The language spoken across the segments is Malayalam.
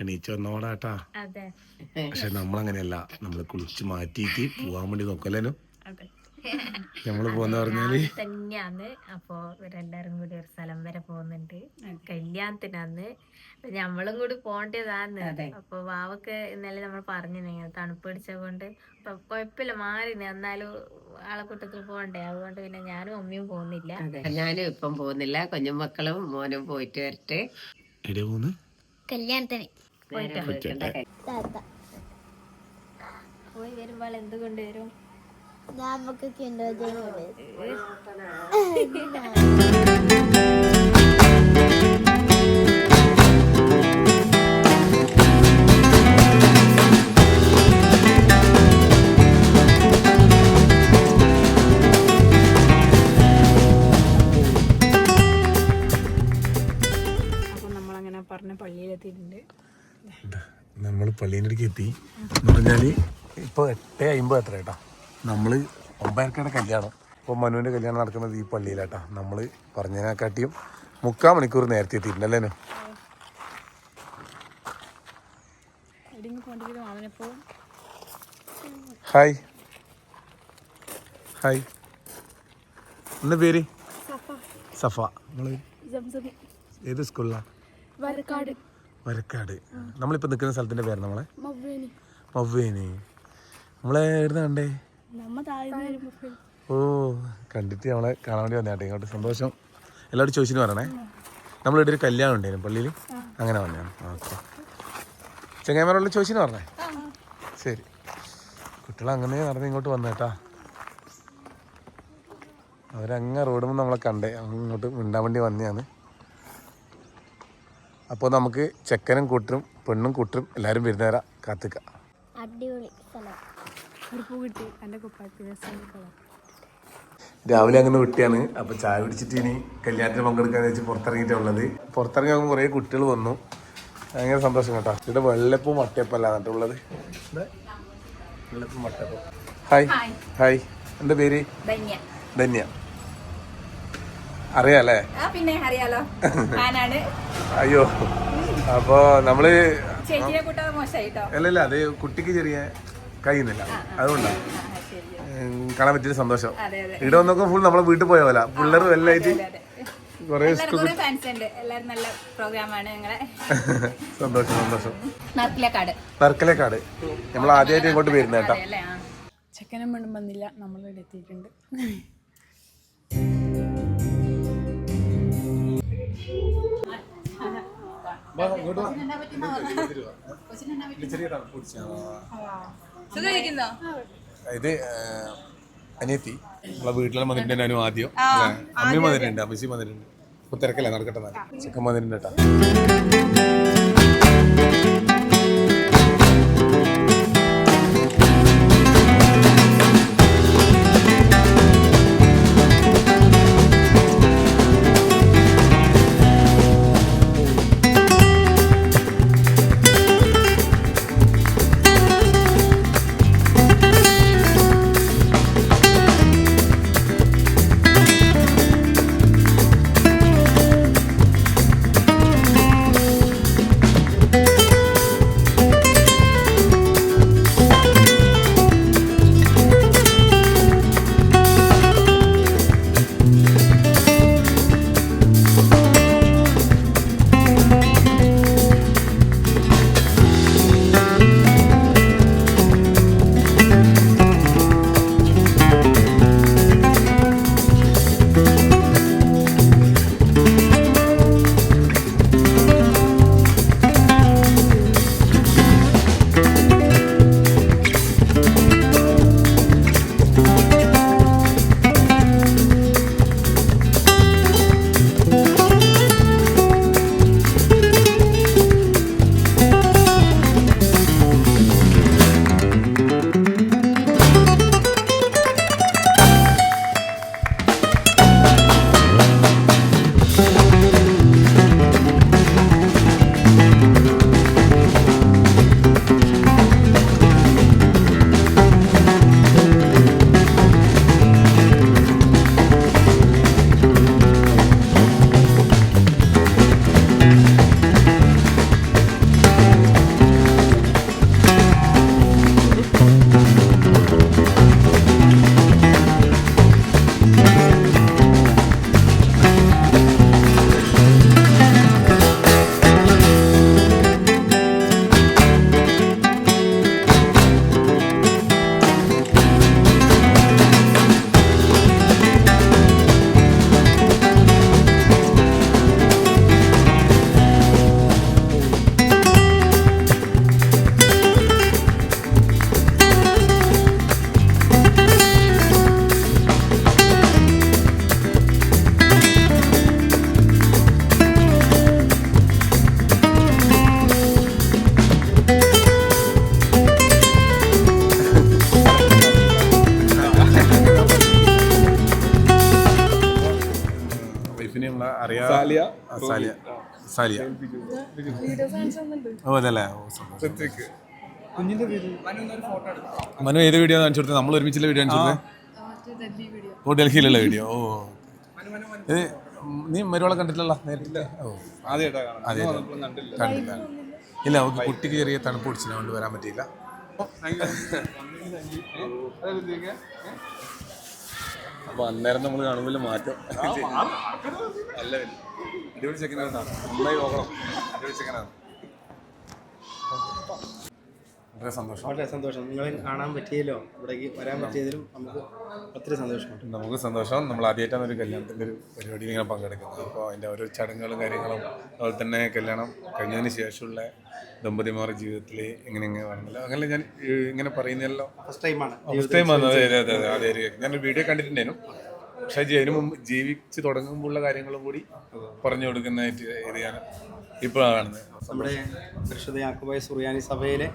എണീച്ച് വന്നോടാട്ടാ. പക്ഷെ നമ്മളങ്ങനെയല്ല, നമ്മള് കുളിച്ച് മാറ്റിയിട്ട് പോവാൻ വേണ്ടി നോക്കല്ലേനു. നമ്മള് പോന്ന പറഞ്ഞാല് തന്നെയാന്ന്. അപ്പൊ ഇവരെല്ലാരും കൂടി ഒരു സ്ഥലം വരെ പോകുന്നുണ്ട് കല്യാണത്തിനാന്ന്. ഞമ്മളും കൂടി പോണ്ടതാന്ന്. അപ്പൊ വാവക്ക് ഇന്നലെ നമ്മൾ പറഞ്ഞു തണുപ്പ് പിടിച്ചത് കൊണ്ട് കൊഴപ്പില്ല മാറി. എന്നാലും ആളെ കൂട്ടത്തിൽ പോണ്ടേ, അതുകൊണ്ട് പിന്നെ ഞാനും അമ്മയും പോകുന്നില്ല. ഞാനും ഇപ്പം പോകുന്നില്ല, കുഞ്ഞുമക്കളും മോനും പോയിട്ട് വരട്ടെ. കല്യാണത്തിന് പോയി വരുമ്പോൾ എന്ത് കൊണ്ടുവരും? നമുക്ക് പള്ളിയിലെത്തിയിട്ടുണ്ട്. നമ്മള് പള്ളീൻ്റെ എത്തി എന്ന് പറഞ്ഞാല് ഇപ്പൊ 8:50 എത്ര കേട്ടാ. നമ്മള് 9:30 കല്യാണം. ഇപ്പൊ മനുവിന്റെ കല്യാണം നടക്കുന്നത് ഈ പള്ളിയിലാട്ടാ. നമ്മള് പറഞ്ഞതിനെക്കാട്ടിയും 3/4 മണിക്കൂർ നേരത്തെ എത്തിയിട്ടുണ്ടല്ലേ. ഹായ് ഹായ്, എന്താ പേര്? സഫ. നമ്മള് ഏത് സ്കൂളിലാ? വരക്കാട്. നമ്മളിപ്പോ നിൽക്കുന്ന സ്ഥലത്തിന്റെ പേര് നമ്മളെ മവ്വേനി. നമ്മളെ എവിടുന്ന കണ്ടേ? ഓ, കണ്ടിട്ട് നമ്മളെ കാണാൻ വേണ്ടി വന്നേട്ടെ. ഇങ്ങോട്ട് സന്തോഷം. എല്ലാവരും ചോദിച്ചിട്ട് പറയണേ. നമ്മളിവിടെ ഒരു കല്യാണം ഉണ്ടായിരുന്നു പള്ളിയിൽ, അങ്ങനെ വന്നതാണ്. ഓക്കെ, ചെങ്ങായിമാരോട് ചോദിച്ചിട്ട് പറഞ്ഞേ. ശരി, കുട്ടികൾ അങ്ങനെ നടന്ന് ഇങ്ങോട്ട് വന്നേട്ടാ. അവരങ്ങ റോഡുമ്പോൾ നമ്മളെ കണ്ടേ, അങ്ങോട്ട് മിണ്ടാൻ വേണ്ടി വന്നതാണ്. അപ്പോൾ നമുക്ക് ചെക്കനും കൂട്ടരും പെണ്ണും കൂട്ടരും എല്ലാവരും വരുന്നേരാ കാത്തിക്ക. രാവിലെ അങ്ങനെ വിട്ടിയാണ്. അപ്പോൾ ചായ പിടിച്ചിട്ട് ഇനി കല്യാണത്തിന് പങ്കെടുക്കാന്ന് വെച്ച് പുറത്തിറങ്ങിയിട്ടുള്ളത്. പുറത്തിറങ്ങി ആകുമ്പോൾ കുറേ കുട്ടികൾ വന്നു. ഭയങ്കര സന്തോഷം കേട്ടോ. ഇവിടെ വെള്ളപ്പവും മട്ടയപ്പല്ല എന്നിട്ടുള്ളത്. വെള്ളപ്പവും മട്ടയപ്പം. ഹായ് ഹായ്, എന്താ പേര്? ധന്യ. അറിയാലേ? പിന്നെ അറിയാലോ. അയ്യോ, അപ്പൊ നമ്മള് അല്ലല്ല, അത് കുട്ടിക്ക് ചെറിയ കഴിയുന്നില്ല, അതുകൊണ്ടാണ് കാണാൻ പറ്റിയ സന്തോഷം. ഇവിടെ വന്നൊക്കെ ഫുൾ നമ്മളെ വീട്ടിൽ പോയ പോലെ പിള്ളേരും എല്ലാം ആയിട്ട് കൊറേ സന്തോഷം സന്തോഷം. നർക്കലേക്കാട് നമ്മൾ ആദ്യമായിട്ട് ഇങ്ങോട്ട് വരുന്ന കേട്ടോ. ചെക്കനും പെണ്ണും വന്നില്ല, നമ്മളിവിടെ എത്തിയിട്ടുണ്ട്. ഇത് അനിയത്തി നമ്മളെ വീട്ടിലെല്ലാം വന്നിട്ടുണ്ട്. ഞാനും ആദ്യം അമ്മയും വന്നിട്ടുണ്ട്, അമ്മച്ചിയും വന്നിട്ടുണ്ട്. ഇപ്പൊ തിരക്കല്ലേ, നടക്കട്ടെ. ചെക്കൻ വന്നിട്ടുണ്ട് കേട്ടോ. സാലിയ സാലിയ ഓ അതല്ലേ ഓ സന്തോഷം. മനു ഏത് വീഡിയോ കാണിച്ചു കൊടുത്തത്? നമ്മൾ ഒരുമിച്ചുള്ള വീഡിയോ കാണിച്ചു കൊടുത്തത്? ഓ ഡൽഹിയിലുള്ള വീഡിയോ. ഓ ഇത് നീ മരുവളെ കണ്ടിട്ടില്ല നേരിട്ടില്ല? ഓ അതെ കണ്ടില്ല. ഇല്ല അവർക്ക് കുട്ടിക്ക് ചെറിയ തണുപ്പ് പിടിച്ചില്ല, കൊണ്ട് വരാൻ പറ്റിയില്ല. അപ്പൊ അന്നേരം നമ്മൾ കാണുമ്പോൾ മാറ്റം അല്ല അടിപൊളി ചെക്കനാണ്, നന്നായി നോക്കണം. അടിപൊളി ചെക്കനാണ്. വളരെ സന്തോഷം. വളരെ സന്തോഷം. നിങ്ങളെ കാണാൻ പറ്റിയല്ലോ, ഇവിടേക്ക് വരാൻ പറ്റിയതിലും നമുക്ക് ഒത്തിരി സന്തോഷമുണ്ട്. നമുക്ക് സന്തോഷം. നമ്മൾ ആദ്യമായിട്ടാണ് ഒരു കല്യാണത്തിൻ്റെ ഒരു പരിപാടിയിൽ ഇങ്ങനെ പങ്കെടുക്കുന്നത്. അപ്പോൾ അതിൻ്റെ ഓരോ ചടങ്ങുകളും കാര്യങ്ങളും അതുപോലെ തന്നെ കല്യാണം കഴിഞ്ഞതിന് ശേഷമുള്ള ദമ്പതിമാരുടെ ജീവിതത്തിൽ എങ്ങനെ വന്നില്ല അങ്ങനെ ഞാൻ ഇങ്ങനെ പറയുന്നതല്ലോ ഫസ്റ്റ് ടൈം വന്നത്. അതെ അതെ അതെ അതെ ഞാനൊരു വീഡിയോ കണ്ടിട്ടുണ്ടായിരുന്നു. പക്ഷേ അതിന് മുമ്പ് ജീവിച്ച് തുടങ്ങുമ്പോഴുള്ള കാര്യങ്ങളും കൂടി പറഞ്ഞു കൊടുക്കുന്നതായിട്ട് ഇത് ഞാൻ ഇപ്പോഴാണ് കാണുന്നത്. നമ്മുടെ പരിശുദ്ധ യാക്കോബായ സുറിയാനി സഭയിലെ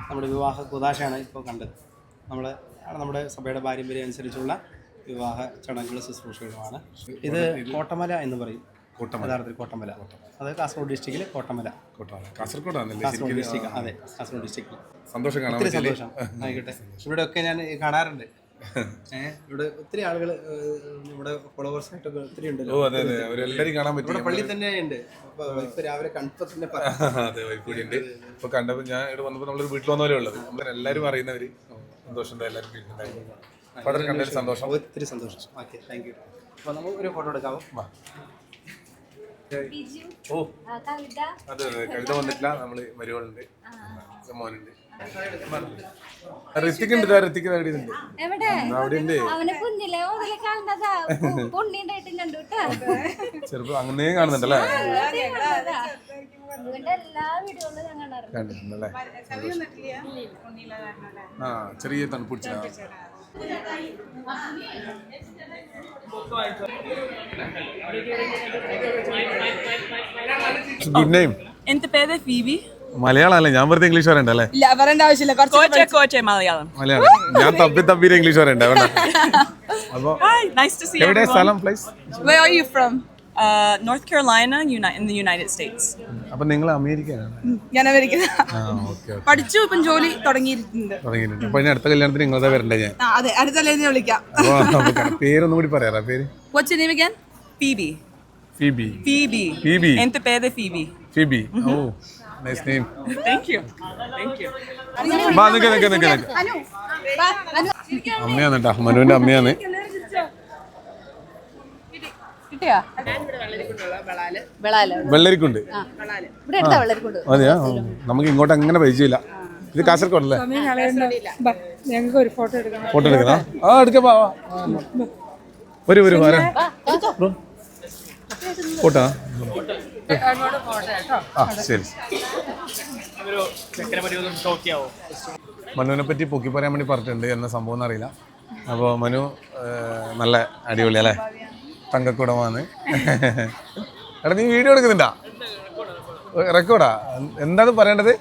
നമ്മുടെ വിവാഹ കുദാശയാണ് ഇപ്പോൾ കണ്ടത്. നമ്മുടെ സഭയുടെ പാരമ്പര്യം അനുസരിച്ചുള്ള വിവാഹ ചടങ്ങുകളും ശുശ്രൂഷകളുമാണ്. ഇത് കോട്ടമല എന്ന് പറയും. യഥാർത്ഥത്തിൽ കോട്ടമല, അത് കാസർഗോഡ് ഡിസ്ട്രിക്റ്റിലെ കോട്ടമല. കാസർഗോഡ് ഡിസ്ട്രിക്ട്. അതെ, കാസർഗോഡ് ഡിസ്ട്രിക്റ്റിൽ. സന്തോഷം. ഒത്തിരി സന്തോഷം. ആയിക്കോട്ടെ. ഇവിടെയൊക്കെ ഞാൻ കാണാറുണ്ട്. ഇവിടെ ഒത്തിരി ആളുകൾ നമ്മുടെ ഫോളോവേഴ്സ് ആയിട്ടൊക്കെ ഒത്തിരി ഉണ്ടല്ലോ. അവരെല്ലാവരും കാണാൻ പറ്റും. പള്ളി തന്നെ ഉണ്ട്. ഇപ്പൊ രാവിലെ കണ്ടപ്പോ തന്നെ അതെ വൈപ്പൂടി ഉണ്ട്. ഇപ്പൊ കണ്ടപ്പോൾ ഞാൻ ഇവിടെ വന്നപ്പോൾ നമ്മളൊരു വീട്ടിൽ വന്ന പോലെ ഉള്ളത്. എല്ലാവരും അറിയുന്നവര് സന്തോഷം. എല്ലാവരും വളരെ കണ്ടതിൽ സന്തോഷം. ഒത്തിരി സന്തോഷം. Okay, thank you. അപ്പൊ നമുക്ക് ഒരു ഫോട്ടോ എടുക്കാമോ? ഓ അതെ അതെ കവിത വന്നിട്ടില്ല. നമ്മള് മരുകളുണ്ട്, മോനുണ്ട്, ഋത്തിക് ഉണ്ട്. ഋത്തിക് അവിടെ ഉണ്ട്. ചെറുപ്പം അങ്ങനെ കാണുന്നുണ്ടല്ലേ? കണ്ടിട്ടുണ്ടല്ലേ? ആ ചെറിയ തണുപ്പ് പിടിച്ച ഗുഡ് നെയിം. എന്റെ പേര് ഫീബി. മലയാളം അല്ലേ? ഞാൻ വെറുതെ ഇംഗ്ലീഷ് പറയണ്ടല്ലേ? പറയേണ്ട ആവശ്യമില്ല. മലയാളം. ഞാൻ തപ്പി ഇംഗ്ലീഷ് പറയണ്ട. അപ്പൊ എവിടെ സ്ഥലം, place? Where are you from? North Carolina, in the United States. അപ്പൊ നിങ്ങൾ അമേരിക്കയിലാണ്? ഞാൻ അമേരിക്ക പഠിച്ചു, ഇപ്പം ജോലി തുടങ്ങിയിട്ടുണ്ട്. അപ്പൊ ഇനി അടുത്ത കല്യാണത്തിന് നിങ്ങളെ വരണ്ടേ? ഞാൻ അതെ, അടുത്തല്ലേ വിളിക്കാം. പേരൊന്നും കൂടി പറയാറാ? പേര് What's your name again? Phoebe. Phoebe. Phoebe. Phoebe. എന്റെ പേര് Phoebe. Phoebe. Oh, nice name. Thank you. Thank you. ബാ നിക്ക്. അമ്മയാണ് കേട്ടോ, മനുവിന്റെ അമ്മയാണ്. വെള്ളരിക്കുണ്ട്. അതെയാ? നമുക്ക് ഇങ്ങോട്ട് അങ്ങനെ പരിചയമില്ല. ഇത് കാസർഗോഡല്ലേ? ഞങ്ങൾക്ക് ഒരു ഫോട്ടോ എടുക്കണം. ഫോട്ടോ എടുക്കണോ? ആ എടുക്കാം. ഒരു വരാം. ഫോട്ടോ ശരി. മനുവിനെ പറ്റി പൊക്കി പറയാൻ വേണ്ടി പറഞ്ഞിട്ടുണ്ട്. എന്ന സംഭവം എന്നറിയില്ല. അപ്പോൾ മനു നല്ല അടിപൊളി അല്ലേ? തങ്കക്കുടമാണ്. എടാ നീ വീഡിയോ എടുക്കുന്നുണ്ടാ? റെക്കോർഡാ? എന്താണ് പറയേണ്ടത്?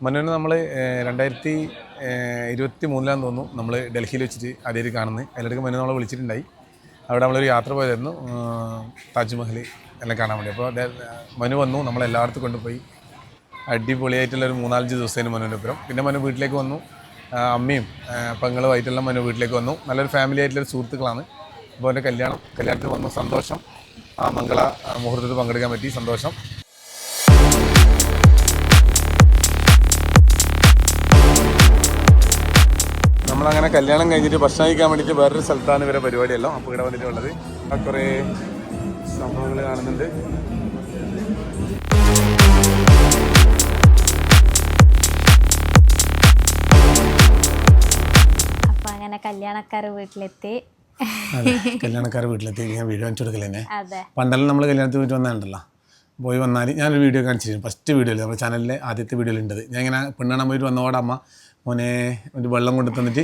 മനുവിന് നമ്മൾ 2023 തോന്നുന്നു നമ്മൾ ഡൽഹിയിൽ വെച്ചിട്ട് ആദ്യമായിട്ട് കാണുന്നത്. അതിലിടയ്ക്ക് മനു നമ്മളെ വിളിച്ചിട്ടുണ്ടായി. അവിടെ നമ്മളൊരു യാത്ര പോയതായിരുന്നു, താജ്മഹൽ എല്ലാം കാണാൻ വേണ്ടി. അപ്പോൾ മനു വന്നു, നമ്മളെല്ലായിടത്തും കൊണ്ടുപോയി. അടിപൊളിയായിട്ടുള്ളൊരു 3-4 ദിവസത്തിന് മനുവിൻ്റെ ഒപ്പം. പിന്നെ മനു വീട്ടിലേക്ക് വന്നു. അമ്മയും പെങ്ങളുമായിട്ടെല്ലാം മനു വീട്ടിലേക്ക് വന്നു. നല്ലൊരു ഫാമിലി ആയിട്ടുള്ളൊരു സുഹൃത്തുക്കളാണ്. അപ്പോൾ എൻ്റെ കല്യാണത്തിൽ വന്നു. സന്തോഷം. മംഗള മുഹൂർത്തത്തിൽ പങ്കെടുക്കാൻ പറ്റി. സന്തോഷം. നമ്മളങ്ങനെ കല്യാണം കഴിഞ്ഞിട്ട് ഭക്ഷണം കഴിക്കാൻ വേണ്ടിയിട്ട് വേറൊരു സ്ഥലത്താണ് ഇവരെ പരിപാടിയല്ലോ. അപ്പോൾ ഇവിടെ വന്നിട്ടുള്ളത് കുറേ സംഭവങ്ങൾ കാണുന്നുണ്ട്. അപ്പൊ അങ്ങനെ കല്യാണക്കാർ വീട്ടിലെത്തി. കല്യാണക്കാർ വീട്ടിലെത്തി ഞാൻ വീഡിയോ കാണിച്ചു കൊടുക്കല്ലേ. പണ്ടെല്ലാം നമ്മൾ കല്യാണത്തിന് പോയിട്ട് വന്നിട്ടുണ്ടല്ലോ. പോയി വന്നാൽ ഞാനൊരു വീഡിയോ കാണിച്ചിരുന്നു. ഫസ്റ്റ് വീഡിയോയിൽ നമ്മുടെ ചാനലിലെ ആദ്യത്തെ വീഡിയോയിലുണ്ടത്. ഞാൻ ഇങ്ങനെ പെണ്ണാൻ പോയിട്ട് വന്നതോടെ അമ്മ മോനെ ഒരു വെള്ളം കൊണ്ട് തന്നിട്ട്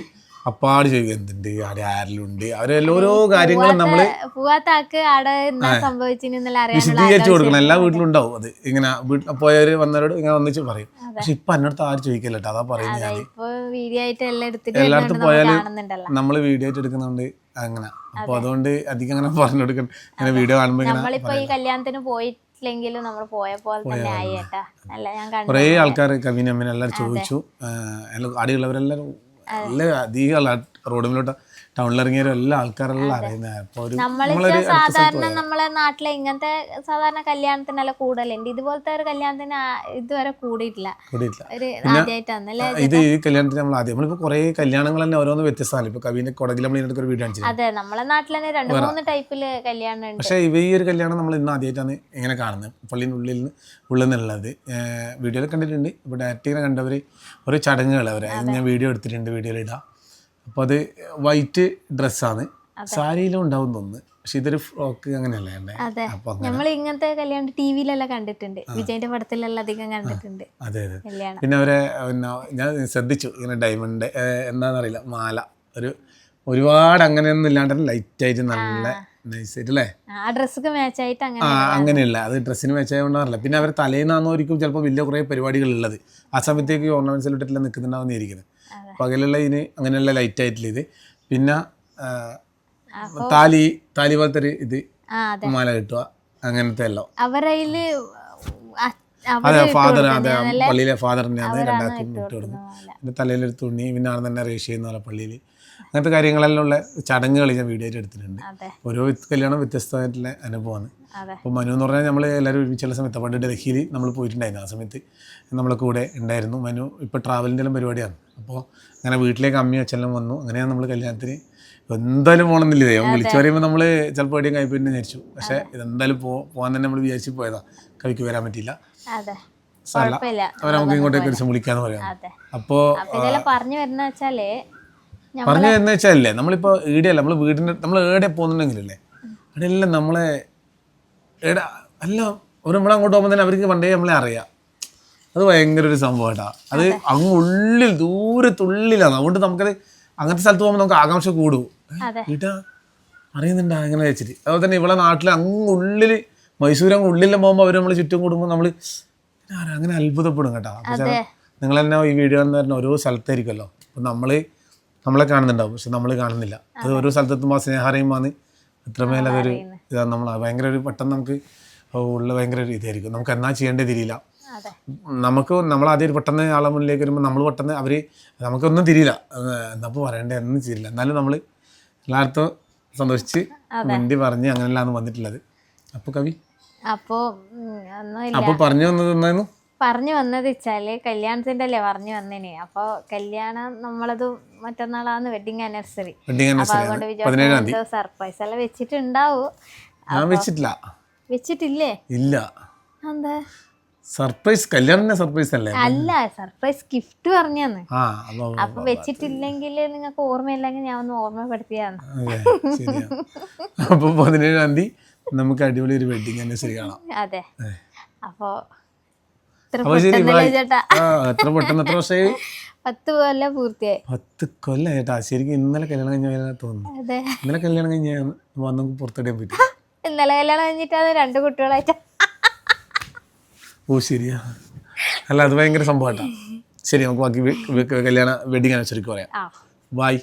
അപ്പാട് ചോദിക്കും എന്തുണ്ട് അവിടെ ആരെല്ലുണ്ട് അവരെല്ലാം ഓരോ കാര്യങ്ങളും നമ്മള് പോവാത്ത ആൾക്ക് അവിടെ എന്താ സംഭവിച്ചെന്നുള്ള അറിയാനുള്ള വിശദീകരിച്ചു കൊടുക്കണം. എല്ലാ വീട്ടിലും ഉണ്ടാവും അത്. ഇങ്ങനെ വീട്ടിൽ പോയവര് വന്നവരോട് ഇങ്ങനെ ഒന്നിച്ച് പറയും. പക്ഷെ ഇപ്പൊ എന്നോടത്ത് ആരും ചോദിക്കല്ലോ, അതാ പറയുന്നത്. ഞാൻ ഇപ്പൊ വീഡിയോ ആയിട്ട് എല്ലാം എടുത്തിട്ട് എല്ലായിടത്തും പോയാല് കാണുന്നുണ്ടല്ലോ. നമ്മള് വീഡിയോ ആയിട്ട് എടുക്കുന്നുണ്ട് അങ്ങനെ. അപ്പൊ അതുകൊണ്ട് അധികം അങ്ങനെ പറഞ്ഞു കൊടുക്കണം. ഇങ്ങനെ വീഡിയോ കാണുമ്പോ ഇങ്ങനെ നമ്മളിപ്പോ ഈ കല്യാണത്തിന് പോയിട്ടില്ലെങ്കിലും നമ്മൾ പോയ പോലെ തന്നെ ആയി കേട്ടാ. അല്ല ഞാൻ കണ്ടു കുറേ ആൾക്കാർ കവിനും അമ്മനും എല്ലാവരും ചോദിച്ചു. ആടെയുള്ളവരെല്ലാവരും എല്ലാ അധികം റോഡിലോട്ട് ടൗണിലിറങ്ങിയവരും എല്ലാ ആൾക്കാരെല്ലാം അറിയുന്നത്. അപ്പോൾ ഒരു നമ്മളിപ്പോ സാധാരണ നമ്മളെ നാട്ടിലെ ഇങ്ങനത്തെ സാധാരണ കല്യാണത്തിനല്ല കൂടലുണ്ട്. ഇതുപോലത്തെ ഒരു കല്യാണത്തിന് ഇതുവരെ കൂടിയിട്ടില്ല. ഒരു ആദ്യമായിട്ടാണല്ലേ ഇത് ഈ കല്യാണത്തിന് നമ്മൾ ആദ്യം നമ്മളിപ്പോ കുറെ കല്യാണങ്ങൾ തന്നെ ഓരോന്ന് വ്യത്യസ്തമാണ്. ഇപ്പൊ കവിന്റെ കൊടകിൽ നമ്മൾ ഇതിനൊക്കെ ഒരു വീഡിയോ കാണിച്ചു. അതെ, നമ്മളെ നാട്ടിൽ തന്നെ 2-3 ടൈപ്പില് കല്യാണം ഉണ്ട്. പക്ഷേ ഈ ഒരു കല്യാണം നമ്മൾ ഇന്ന് ആദ്യമായിട്ടാണ് ഇങ്ങനെ കാണുന്നത്. പള്ളിനുള്ളിൽ നിന്നുള്ളത് വീഡിയോയിൽ കണ്ടിട്ടുണ്ട്. ഇപ്പോൾ ഡയറക്റ്റ് ഇങ്ങനെ കണ്ടവർ ഓരോ ചടങ്ങുകൾ അവരെ ഞാൻ വീഡിയോ എടുത്തിട്ടുണ്ട്, വീഡിയോയിൽ ഇടാം. അപ്പോൾ അത് വൈറ്റ് ഡ്രസ്സാണ്, സാരിയിലും ഉണ്ടാവും തോന്നുന്നു. പക്ഷെ ഇതൊരു ഫ്രോക്ക് അങ്ങനെയല്ലേ വേണ്ടേ? അതെ, നമ്മൾ ഇങ്ങനത്തെ കല്യാണം ടിവിയിലെല്ലാം കണ്ടിട്ടുണ്ട്, വിജയന്റെ പടത്തിലെല്ലാം അധികം കണ്ടിട്ടുണ്ട്. അതെ അതെ. പിന്നെ അവരെ ഞാൻ ശ്രദ്ധിച്ചു ഇങ്ങനെ ഡയമണ്ട് എന്താണെന്നറിയില്ല മാല ഒരുപാട് അങ്ങനെയൊന്നും ഇല്ലാണ്ട് ലൈറ്റായിട്ട് നല്ല നൈസായിട്ട് അല്ലേ ആ ഡ്രസ്സൊക്കെ മാച്ചായിട്ട് അങ്ങനെയല്ല. അത് ഡ്രസ്സിന് മാച്ചായതുകൊണ്ടാണല്ല. പിന്നെ അവർ തലേന്നാന്നോരിക്കും ചിലപ്പോൾ വലിയ കുറേ പരിപാടികൾ ഉള്ളത്. ആ സമയത്തേക്ക് ഓർണമെന്റ്സ് ഇട്ടിട്ടെല്ലാം നിൽക്കുന്നുണ്ടാവുന്ന ഇരിക്കുന്നത്. പകലുള്ള ഇതിന് അങ്ങനെയുള്ള ലൈറ്റ് ആയിട്ടുള്ള ഇത്. പിന്നെ താലി പോലത്തെ ഒരു ഇത് മാല കിട്ടുക അങ്ങനത്തെ എല്ലാം. അതെ ഫാദർ, അതെ പള്ളിയിലെ ഫാദറിനെയാണ് രണ്ടാൾക്കും ഇട്ട് കൊടുക്കുന്നത്. പിന്നെ തലയിലൊരു തുണി, പിന്നെ ആണ് തന്നെ റേഷ്യ ചെയ്യുന്ന പോലെ പള്ളിയിൽ അങ്ങനത്തെ കാര്യങ്ങളെല്ലാം ഉള്ള ചടങ്ങുകൾ ഞാൻ വീഡിയോ ആയിട്ട് എടുത്തിട്ടുണ്ട്. ഓരോ കല്യാണം വ്യത്യസ്തമായിട്ടുള്ള അനുഭവമാണ്. അപ്പോൾ മനു എന്ന് പറഞ്ഞാൽ നമ്മൾ എല്ലാവരും ഒരുമിച്ചുള്ള സമയത്ത് പണ്ട് ഡൽഹിയിൽ നമ്മൾ പോയിട്ടുണ്ടായിരുന്നു. ആ സമയത്ത് നമ്മളെ കൂടെ ഉണ്ടായിരുന്നു മനു. ഇപ്പോൾ ട്രാവലിൻ്റെ എല്ലാം പരിപാടിയാണ്. അപ്പോൾ അങ്ങനെ വീട്ടിലേക്ക് അമ്മയും അച്ഛനെല്ലാം വന്നു. അങ്ങനെയാണ് നമ്മൾ കല്യാണത്തിന് എന്തായാലും പോകണമെന്നില്ലേ. വിളിച്ചു പറയുമ്പോൾ നമ്മൾ ചിലപ്പോൾ എവിടെയും കൈപ്പിന്നെ വിചാരിച്ചു. പക്ഷേ ഇതെന്തായാലും പോകാൻ തന്നെ നമ്മൾ വിചാരിച്ച് പോയതാണ്. കവിക്ക് വരാൻ പറ്റിയില്ല. അവർ നമുക്ക് ഇങ്ങോട്ടേക്ക് ഒരു ദിവസം വിളിക്കാന്ന് പറയാം. അപ്പോൾ പറഞ്ഞു വരുന്ന വെച്ചാലേ നമ്മളിപ്പോൾ ഈടെയല്ല നമ്മൾ വീടിൻ്റെ നമ്മൾ ഏടെ പോകുന്നുണ്ടെങ്കിലല്ലേ അവിടെയെല്ലാം നമ്മളെ എടാ അല്ല നമ്മളങ്ങോട്ട് പോകുമ്പോൾ തന്നെ അവർക്ക് പണ്ടേ നമ്മളെ അറിയാം. അത് ഭയങ്കര ഒരു സംഭവം കേട്ടോ. അത് അങ്ങ് ഉള്ളിൽ ദൂരത്തുള്ളിലാണ്. അതുകൊണ്ട് നമുക്കത് അങ്ങനത്തെ സ്ഥലത്ത് പോകുമ്പോൾ നമുക്ക് ആകാംക്ഷ കൂടും. വീട്ടാ അറിയുന്നുണ്ടാ അങ്ങനെ വെച്ചിട്ട്. അതുപോലെ തന്നെ ഇവിടെ നാട്ടിൽ അങ്ങ് ഉള്ളിൽ മൈസൂർ അങ്ങ് ഉള്ളിലും പോകുമ്പോൾ അവർ നമ്മൾ ചുറ്റും കൂടുമ്പോൾ നമ്മൾ അങ്ങനെ അത്ഭുതപ്പെടും കേട്ടോ. നിങ്ങൾ തന്നെ ഈ വീഡിയോ എന്ന് പറഞ്ഞാൽ ഓരോ സ്ഥലത്തായിരിക്കുമല്ലോ. അപ്പം നമ്മളെ കാണുന്നുണ്ടാവും, പക്ഷെ നമ്മൾ കാണുന്നില്ല. അത് ഓരോ സ്ഥലത്തെത്തുമ്പോൾ സ്നേഹറിയുമ്പോൾ എത്രമേൽ അതൊരു ഇതാണ്. നമ്മൾ ഭയങ്കര ഒരു പെട്ടെന്ന് നമുക്ക് ഉള്ള ഭയങ്കര ഒരു ഇതായിരിക്കും. നമുക്ക് എന്നാ ചെയ്യേണ്ടത് തിരിയില്ല. നമ്മളാദ്യം പെട്ടെന്ന് ആളെ മുന്നിലേക്ക് വരുമ്പോൾ നമ്മൾ പെട്ടെന്ന് നമുക്കൊന്നും തിരിയില്ല, എന്നപ്പോൾ പറയണ്ടേ ഒന്നും ചെയ്യില്ല. എന്നാലും നമ്മൾ എല്ലായിടത്തും സന്തോഷിച്ച് വേണ്ടി പറഞ്ഞ് അങ്ങനെയല്ലാന്ന് വന്നിട്ടുള്ളത്. അപ്പോൾ കവി അപ്പോൾ പറഞ്ഞു വന്നത് വെച്ചാല് കല്യാണത്തിന്റെ അല്ലേ പറഞ്ഞു വന്നേനെ. അപ്പൊ കല്യാണം നമ്മളത് മറ്റന്നാളാണ് വെഡിങ് ആനിവേഴ്സറി. അപ്പൊ അതുകൊണ്ട് വിചാരിച്ചു സർപ്രൈസ് എല്ലാം വെച്ചിട്ടുണ്ടാവും. വെച്ചിട്ടില്ലേ? ഇല്ല. എന്താ സർപ്രൈസ്? കല്യാണം സർപ്രൈസ് അല്ലേ? അല്ല, സർപ്രൈസ് ഗിഫ്റ്റ് പറഞ്ഞാന്ന്. അപ്പൊ വെച്ചിട്ടില്ലെങ്കിൽ നിങ്ങൾക്ക് ഓർമ്മയില്ലെങ്കിൽ ഞാൻ ഒന്ന് ഓർമ്മപ്പെടുത്തിയാണ്. അപ്പൊ 17-ാം തീയതി നമുക്ക് അടിപൊളി ഒരു വെഡിങ് ആനിവേഴ്സറി കാണാം. അതെ. അപ്പൊ എത്ര പെട്ടെന്ന് എത്ര വർഷമായി? 10 കൊല്ലം പൂർത്തിയായി. 10 കൊല്ലം ചേട്ടാ. ശരിക്കും ഇന്നലെ കല്യാണം കഴിഞ്ഞ തോന്നുന്നു. ഇന്നലെ കല്യാണം കഴിഞ്ഞ വന്ന് പുറത്തിടാൻ പറ്റും. ഇന്നലെ കല്യാണം കഴിഞ്ഞിട്ടാണ് 2 കുട്ടികളായിട്ട്. ഓ ശരിയാ. അല്ല അത് ഭയങ്കര സംഭവം കേട്ടോ. ശരി, നമുക്ക് ബാക്കി കല്യാണ വെഡിങ് ആനിവേഴ്സറിക്ക് പറയാം. ബൈ.